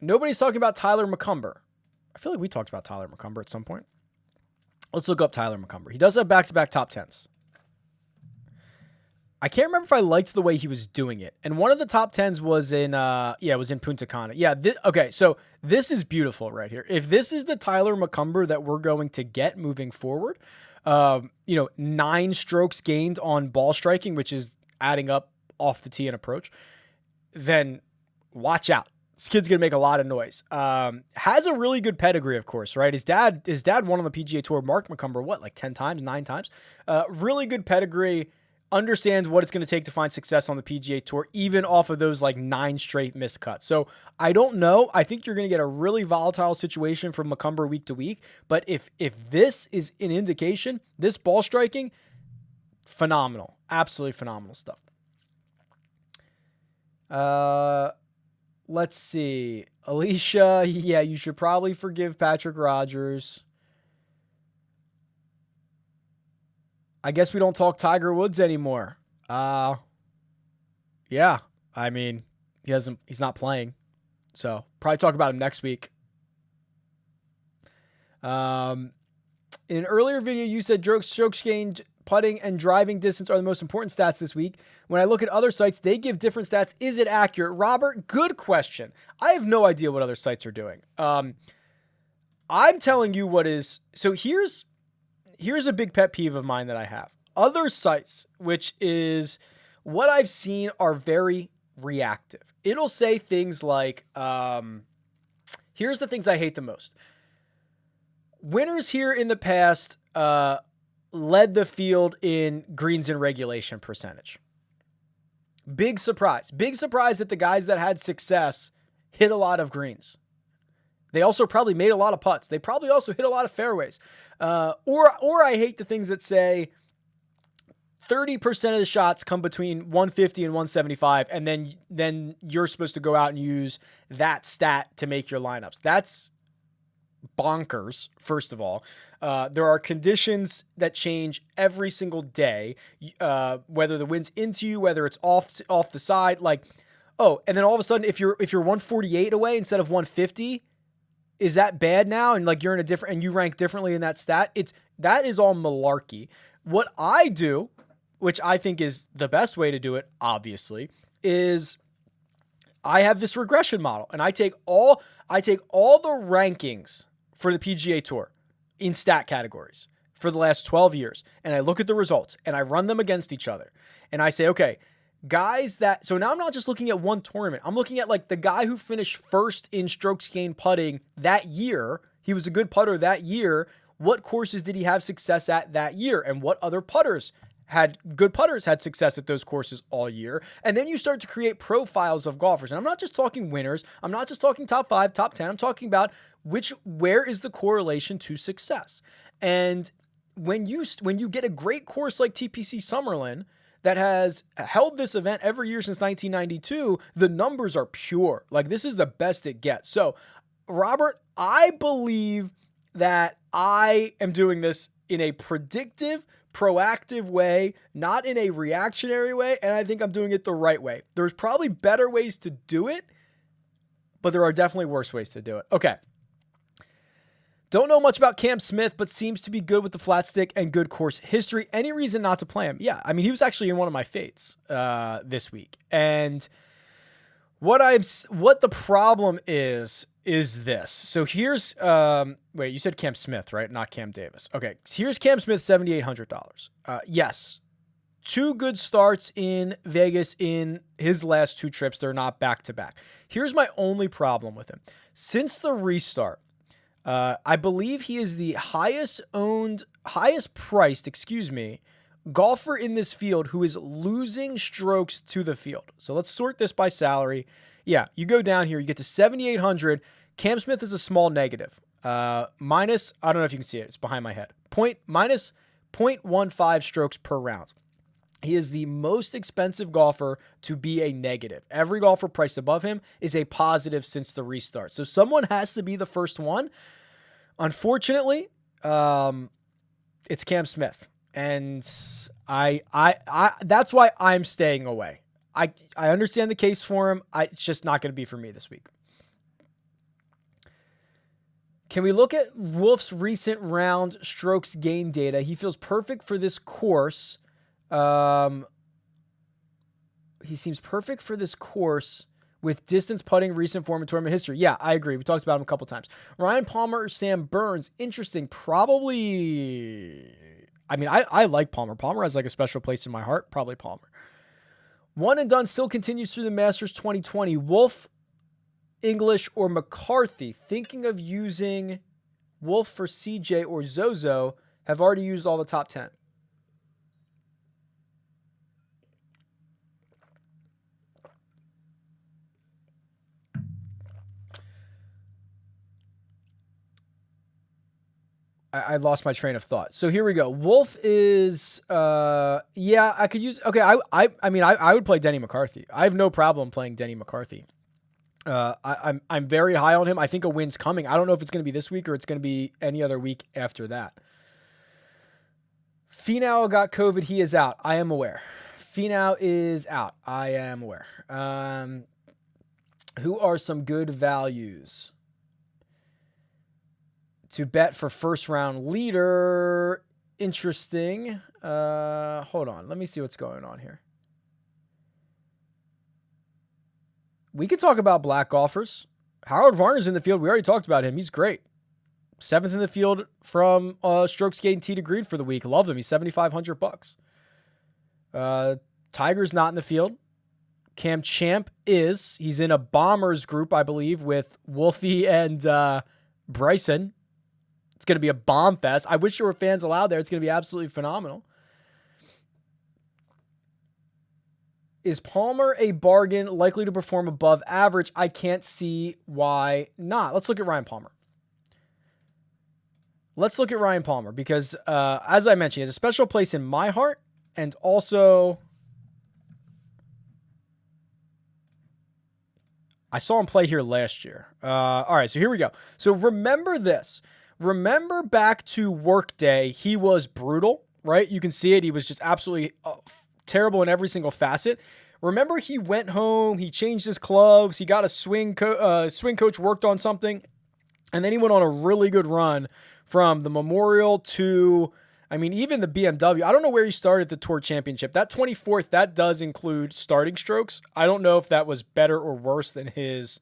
Nobody's talking about Tyler McCumber. I feel like we talked about Tyler McCumber at some point. Let's look up Tyler McCumber. He does have back-to-back top 10s. I can't remember if I liked the way he was doing it. And one of the top 10s was in Punta Cana. Yeah, okay, so this is beautiful right here. If this is the Tyler McCumber that we're going to get moving forward, 9 strokes gained on ball striking, which is adding up off the tee and approach, then watch out. This kid's going to make a lot of noise. Has a really good pedigree, of course, right? His dad won on the PGA Tour, Mark McCumber, like 10 times, 9 times? Really good pedigree, understands what it's going to take to find success on the PGA Tour, even off of those like 9 straight missed cuts. So I don't know. I think you're going to get a really volatile situation from McCumber week to week. But if this is an indication, this ball striking, phenomenal. Absolutely phenomenal stuff. Let's see. Alicia, yeah, you should probably forgive Patrick Rogers. I guess we don't talk Tiger Woods anymore. Yeah. I mean, he's not playing. So probably talk about him next week. In an earlier video, you said strokes gained, putting, and driving distance are the most important stats this week. When I look at other sites, they give different stats. Is it accurate? Robert, good question. I have no idea what other sites are doing. I'm telling you what is. So here's a big pet peeve of mine that I have. Other sites, which is what I've seen, are very reactive. It'll say things like, here's the things I hate the most. Winners here in the past led the field in greens and regulation percentage. Big surprise. Big surprise that the guys that had success hit a lot of greens. They also probably made a lot of putts. They probably also hit a lot of fairways. Or I hate the things that say 30% of the shots come between 150 and 175, and then you're supposed to go out and use that stat to make your lineups. That's bonkers, first of all. There are conditions that change every single day, whether the wind's into you, whether it's off the side. Like, oh, and then all of a sudden, if you're 148 away instead of 150, is that bad now? And like you're in a different, and you rank differently in that stat. That is all malarkey. What I do, which I think is the best way to do it, obviously, is I have this regression model, and I take all the rankings for the PGA Tour in stat categories for the last 12 years, and I look at the results, and I run them against each other, and I say, okay, guys so now I'm not just looking at one tournament. I'm looking at like the guy who finished first in strokes gained putting that year. He was a good putter that year. What courses did he have success at that year? And what other had success at those courses all year? And then you start to create profiles of golfers. And I'm not just talking winners. I'm not just talking top 5, top 10. I'm talking about where is the correlation to success? And when you get a great course like TPC Summerlin that has held this event every year since 1992, the numbers are pure. Like, this is the best it gets. So, Robert, I believe that I am doing this in a predictive, proactive way, not in a reactionary way, and I think I'm doing it the right way. There's probably better ways to do it, but there are definitely worse ways to do it. Okay. Don't know much about Cam Smith, but seems to be good with the flat stick and good course history. Any reason not to play him? Yeah, I mean, he was actually in one of my fades this week. And what the problem is this. So here's wait, you said Cam Smith, right? Not Cam Davis. Okay, so here's Cam Smith, $7,800. Yes, 2 good starts in Vegas in his last 2 trips. They're not back to back. Here's my only problem with him. Since the restart, I believe he is the highest priced, golfer in this field who is losing strokes to the field. So let's sort this by salary. Yeah, you go down here, you get to 7,800. Cam Smith is a small negative. Minus, I don't know if you can see it. It's behind my head. Minus 0.15 strokes per round. He is the most expensive golfer to be a negative. Every golfer priced above him is a positive since the restart. So someone has to be the first one. Unfortunately, it's Cam Smith. And I that's why I'm staying away. I understand the case for him. It's just not going to be for me this week. Can we look at Wolff's recent round strokes gain data? He feels perfect for this course. He seems perfect for this course with distance putting, recent form, and tournament history. Yeah, I agree. We talked about him a couple times. Ryan Palmer or Sam Burns? Interesting. Probably. I mean, I like Palmer. Palmer has like a special place in my heart. Probably Palmer. One and done still continues through the Masters 2020. Wolff, English, or McCarthy? Thinking of using Wolff for CJ or Zozo. Have already used all the top 10. I lost my train of thought. So here we go. Wolff is, yeah, I could use, okay. I mean, I would play Denny McCarthy. I have no problem playing Denny McCarthy. I'm very high on him. I think a win's coming. I don't know if it's going to be this week or it's going to be any other week after that. Finau got COVID. He is out. I am aware. Finau is out. I am aware. Who are some good values to bet for first round leader? Interesting. Hold on. Let me see what's going on here. We could talk about black golfers. Howard Varner's in the field. We already talked about him. He's great. 7th in the field from strokes gained tee to green for the week. Love him. He's $7,500. Tiger's not in the field. Cam Champ is. He's in a Bombers group, I believe, with Wolfie and Bryson. It's going to be a bomb fest. I wish there were fans allowed there. It's going to be absolutely phenomenal. Is Palmer a bargain, likely to perform above average? I can't see why not. Let's look at Ryan Palmer. Let's look at Ryan Palmer because, as I mentioned, he has a special place in my heart, and also I saw him play here last year. All right, so here we go. So remember this. Remember back to Workday, he was brutal, right? You can see it. He was just absolutely terrible in every single facet. Remember, he went home, he changed his clubs, he got a swing coach, worked on something, and then he went on a really good run from the Memorial to, I mean, even the BMW. I don't know where he started the Tour Championship. That 24th, that does include starting strokes. I don't know if that was better or worse than his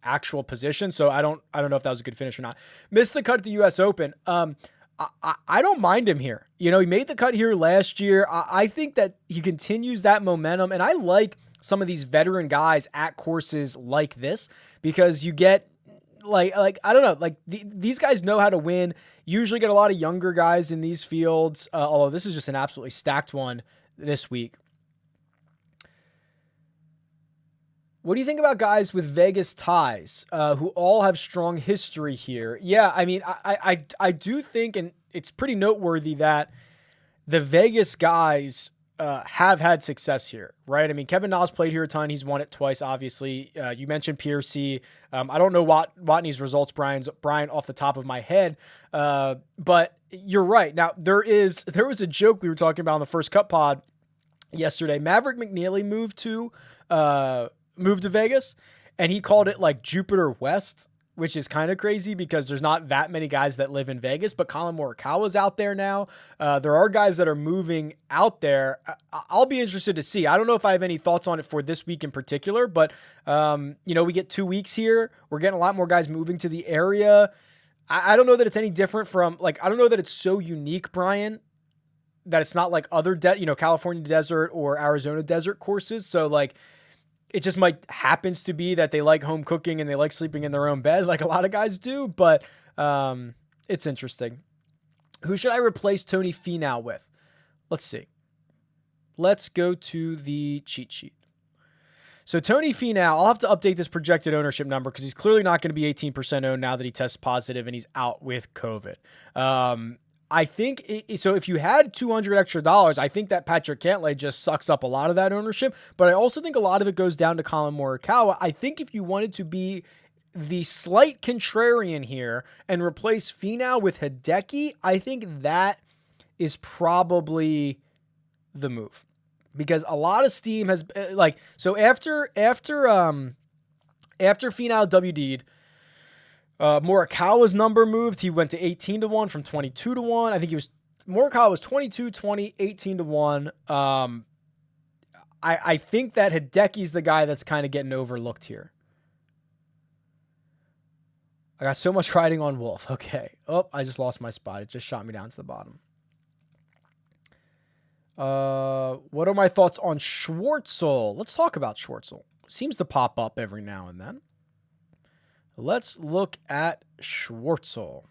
actual position, so I don't know if that was a good finish or not. Missed the cut at the U.S. Open. I don't mind him here. You know, he made the cut here last year. I think that he continues that momentum, and I like some of these veteran guys at courses like this because you get like I don't know, like these guys know how to win. Usually get a lot of younger guys in these fields, although this is just an absolutely stacked one this week. What do you think about guys with Vegas ties who all have strong history here? Yeah, I mean, I do think, and it's pretty noteworthy that the Vegas guys have had success here, right? I mean, Kevin Na's played here a ton. He's won it twice, obviously. You mentioned Piercy. I don't know Watney's results, Brian, off the top of my head, but you're right. Now, there was a joke we were talking about on the First Cut pod yesterday. Maverick McNeely moved to Vegas, and he called it like Jupiter West, which is kind of crazy because there's not that many guys that live in Vegas, but Colin Morikawa's out there now. There are guys that are moving out there. I'll be interested to see. I don't know if I have any thoughts on it for this week in particular, but we get 2 weeks here. We're getting a lot more guys moving to the area. I don't know that it's any different from I don't know that it's so unique, Brian, that it's not like other California desert or Arizona desert courses. So it just happens to be that they like home cooking and they like sleeping in their own bed like a lot of guys do, but it's interesting. Who should I replace Tony Finau with? Let's see. Let's go to the cheat sheet. So Tony Finau, I'll have to update this projected ownership number because he's clearly not going to be 18% owned now that he tests positive and he's out with COVID. I think so. If you had $200 extra, I think that Patrick Cantlay just sucks up a lot of that ownership. But I also think a lot of it goes down to Colin Morikawa. I think if you wanted to be the slight contrarian here and replace Finau with Hideki, I think that is probably the move. Because a lot of steam has so after Finau WD'd, Morikawa's number moved. He went to 18-1 from 22-1. I think Morikawa was 22, 20, 18-1. I think that Hideki's the guy that's kind of getting overlooked here. I got so much riding on Wolf. Okay. Oh, I just lost my spot. It just shot me down to the bottom. What are my thoughts on Schwartzel? Let's talk about Schwartzel. Seems to pop up every now and then. Let's look at Schwartzel.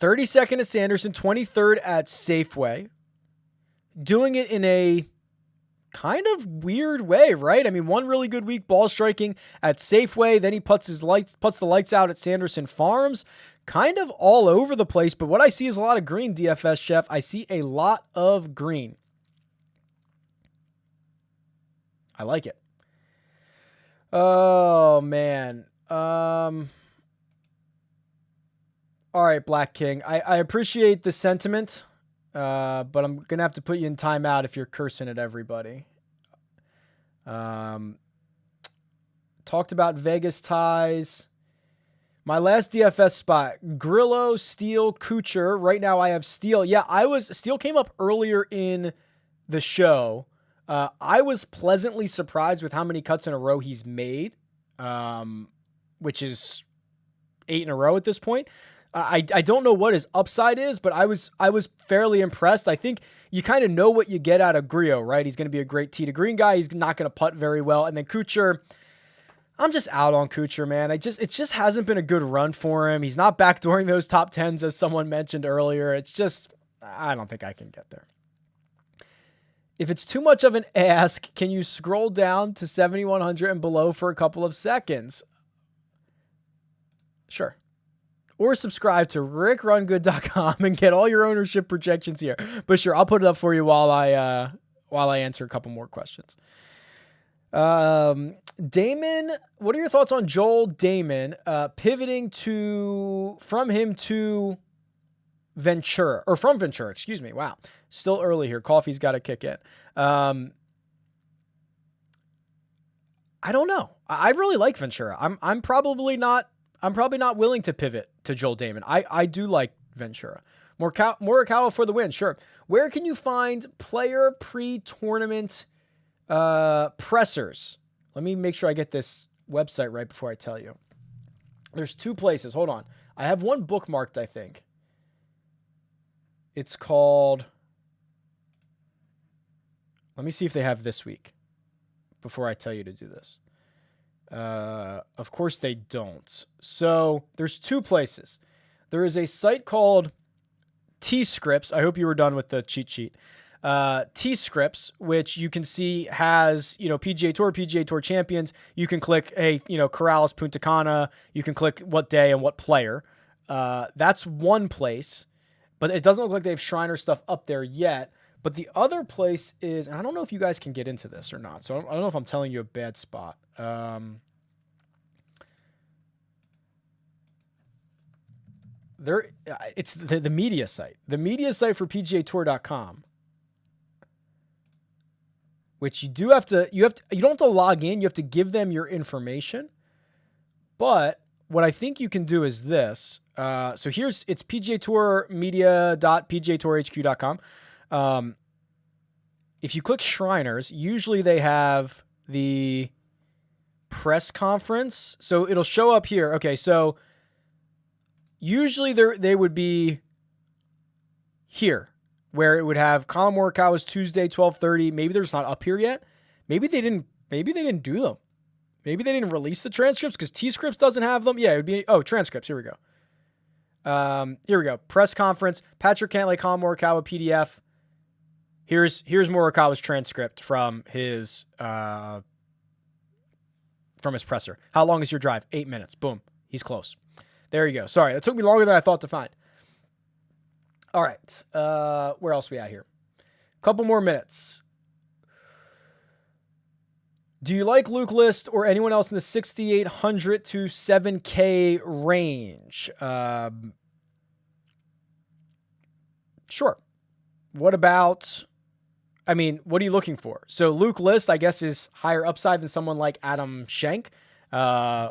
$32nd at Sanderson, 23rd at Safeway. Doing it in a kind of weird way, right? I mean, one really good week ball striking at Safeway, then he puts the lights out at Sanderson Farms. Kind of all over the place, but what I see is a lot of green, DFS Chef. I see a lot of green. I like it. Oh, man. All right, Black King. I appreciate the sentiment, but I'm going to have to put you in timeout if you're cursing at everybody. Talked about Vegas ties. My last DFS spot, Grillo, Steele, Kuchar. Right now I have Steele. Yeah, Steele came up earlier in the show. I was pleasantly surprised with how many cuts in a row he's made, which is 8 in a row at this point. I don't know what his upside is, but I was fairly impressed. I think you kind of know what you get out of Grillo, right? He's going to be a great tee to green guy. He's not going to putt very well. And then Kuchar, I'm just out on Kuchar, man. It just hasn't been a good run for him. He's not backdooring those top 10s as someone mentioned earlier. It's just, I don't think I can get there. If it's too much of an ask, can you scroll down to 7,100 and below for a couple of seconds? Sure. Or subscribe to RickRunGood.com and get all your ownership projections here. But sure, I'll put it up for you while I answer a couple more questions. Damon, what are your thoughts on Joel Damon pivoting from Ventura? Excuse me. Wow. Still early here. Coffee's got to kick in. I don't know. I really like Ventura. I'm probably not willing to pivot to Joel Damon. I do like Ventura. Morikawa for the win. Sure. Where can you find player pre-tournament pressers? Let me make sure I get this website right before I tell you. There's 2 places. Hold on. I have one bookmarked, I think. It's called... Let me see if they have this week before I tell you to do this. Of course they don't. So there's 2 places. There is a site called T-Scripts. I hope you were done with the cheat sheet. T-Scripts, which you can see has, PGA Tour champions. You can click, Corrales, Punta Cana. You can click what day and what player. That's one place, but it doesn't look like they have Shriner stuff up there yet. But the other place is, and I don't know if you guys can get into this or not. So I don't know if I'm telling you a bad spot. It's the media site. The media site for PGAtour.com. Which you don't have to log in. You have to give them your information. But what I think you can do is this. So it's PGAtourmedia.pgatourhq.com. If you click Shriners, usually they have the press conference. So it'll show up here. Okay, so usually they would be here, where it would have Colin Morikawa's Tuesday 12:30. Maybe they're just not up here yet. Maybe they didn't do them. Maybe they didn't release the transcripts because T-Scripts doesn't have them. Yeah, it would be, transcripts. Here we go. Here we go. Press conference. Patrick Cantlay, Colin Morikawa, PDF. Here's Morikawa's transcript from his presser. How long is your drive? 8 minutes. Boom. He's close. There you go. Sorry, that took me longer than I thought to find. All right. Where else are we at here? Couple more minutes. Do you like Luke List or anyone else in the 6,800 to 7K range? Sure. What about, what are you looking for? So Luke List, I guess, is higher upside than someone like Adam Schenk,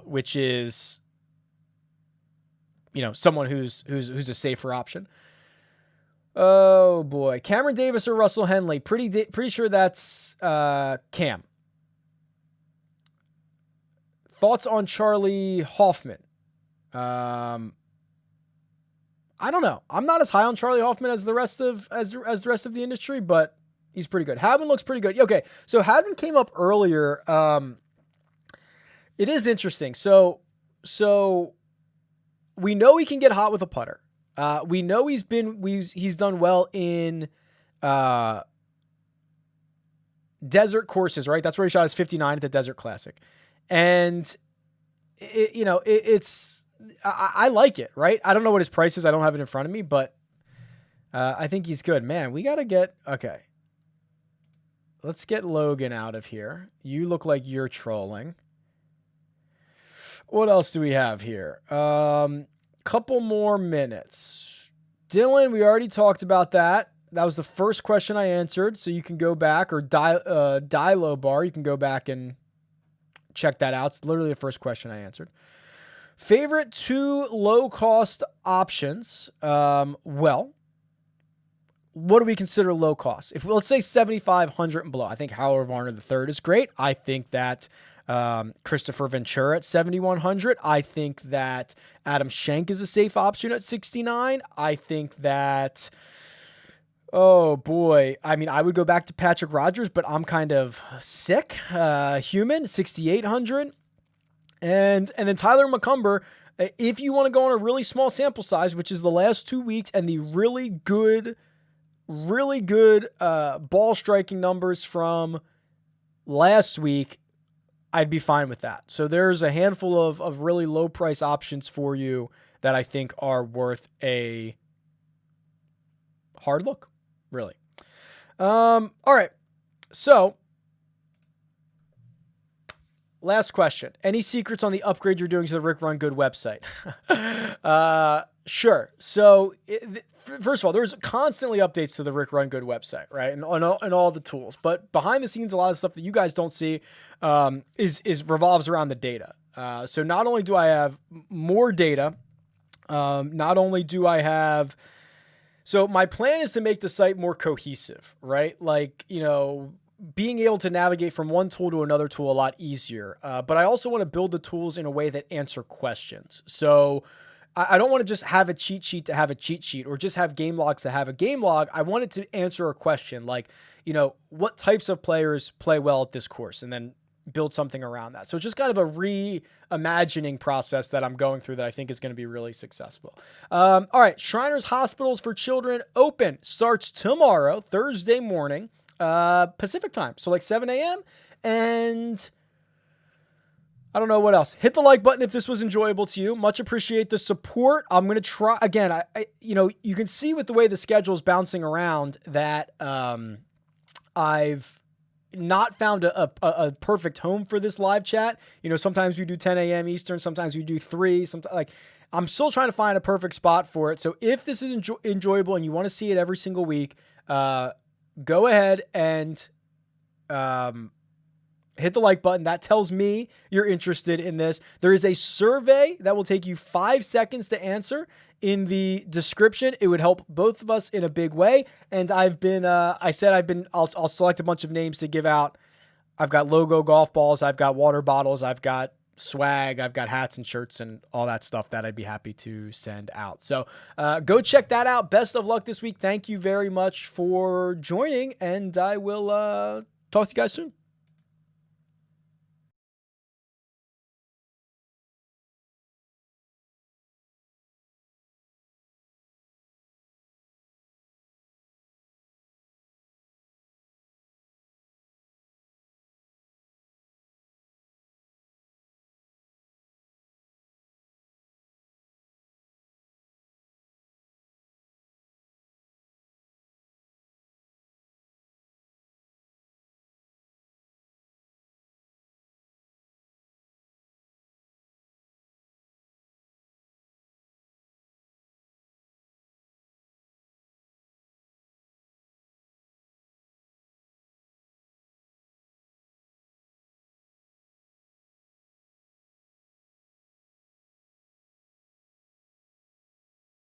which is, someone who's a safer option. Oh boy. Cameron Davis or Russell Henley? Pretty sure that's Cam. Thoughts on Charlie Hoffman? I don't know. I'm not as high on Charlie Hoffman as the rest of the industry, but he's pretty good. Hadwin looks pretty good. Okay, so Hadwin came up earlier. It is interesting. So we know he can get hot with a putter. We know he's done well in desert courses, right? That's where he shot his 59 at the Desert Classic. And I like it, right? I don't know what his price is. I don't have it in front of me, but I think he's good. Man, we got to okay. Let's get Logan out of here. You look like you're trolling. What else do we have here? Couple more minutes. Dylan, we already talked about that. That was the first question I answered. So you can go back, or Dilo Bar, you can go back and check that out. It's literally the first question I answered. Favorite 2 low-cost options. Well, what do we consider low cost? If let's say 7,500 and below, I think Howard Varner III is great. I think that Christopher Ventura at 7,100. I think that Adam Schenk is a safe option at 69. I think that, oh boy, I would go back to Patrick Rogers, but I'm kind of sick. Human, 6,800. And then Tyler McCumber, if you want to go on a really small sample size, which is the last 2 weeks, and the really good ball striking numbers from last week, I'd be fine with that. So there's a handful of really low price options for you that I think are worth a hard look, really. All right. So last question. Any secrets on the upgrade you're doing to the Rick Run Good website? Sure. So first of all, there's constantly updates to the Rick Run Good website, right? And all the tools, but behind the scenes, a lot of stuff that you guys don't see, is revolves around the data. So not only do I have more data, not only do I have, so my plan is to make the site more cohesive, right? Like, being able to navigate from one tool to another tool a lot easier. But I also want to build the tools in a way that answer questions. So I don't want to just have a cheat sheet to have a cheat sheet, or just have game logs to have a game log. I want it to answer a question like, what types of players play well at this course, and then build something around that. So it's just kind of a reimagining process that I'm going through that I think is going to be really successful. All right. Shriners Hospitals for Children Open starts tomorrow, Thursday morning, Pacific time. So like 7 a.m. And I don't know what else. Hit the like button if this was enjoyable to you. Much appreciate the support. I'm going to try again. You can see with the way the schedule is bouncing around that I've not found a perfect home for this live chat. Sometimes we do 10 a.m. Eastern, sometimes we do 3, sometimes I'm still trying to find a perfect spot for it. So if this is enjoyable and you want to see it every single week, go ahead and hit the like button. That tells me you're interested in this. There is a survey that will take you 5 seconds to answer in the description. It would help both of us in a big way. And I'll select a bunch of names to give out. I've got logo golf balls. I've got water bottles. I've got swag. I've got hats and shirts and all that stuff that I'd be happy to send out. So go check that out. Best of luck this week. Thank you very much for joining, and I will talk to you guys soon.